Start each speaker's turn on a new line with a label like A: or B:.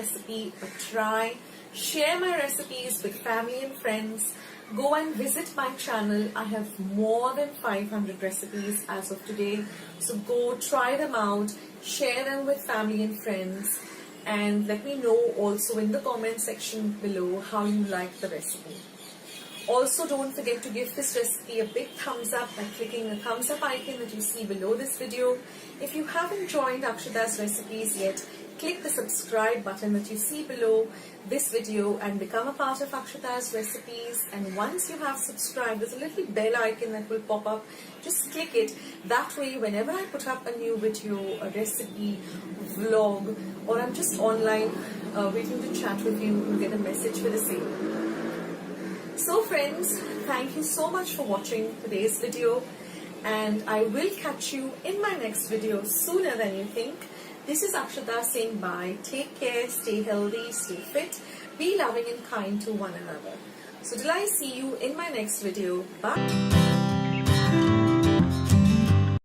A: recipe a try. Share my recipes with family and friends. Go and visit my channel. I have more than 500 recipes as of today. So go try them out, share them with family and friends, and let me know also in the comment section below how you like the recipe. Also, don't forget to give this recipe a big thumbs up by clicking the thumbs up icon that you see below this video. If you haven't joined Akshata's Recipes yet, click the subscribe button that you see below this video and become a part of Akshata's Recipes. And once you have subscribed, there's a little bell icon that will pop up. Just click it. That way, whenever I put up a new video, a recipe, vlog, or I'm just online waiting to chat with you, you'll get a message for the same. So friends, thank you so much for watching today's video, and I will catch you in my next video sooner than you think. This is Akshata saying bye. Take care, stay healthy, stay fit, be loving and kind to one another. So till I see you in my next video, bye.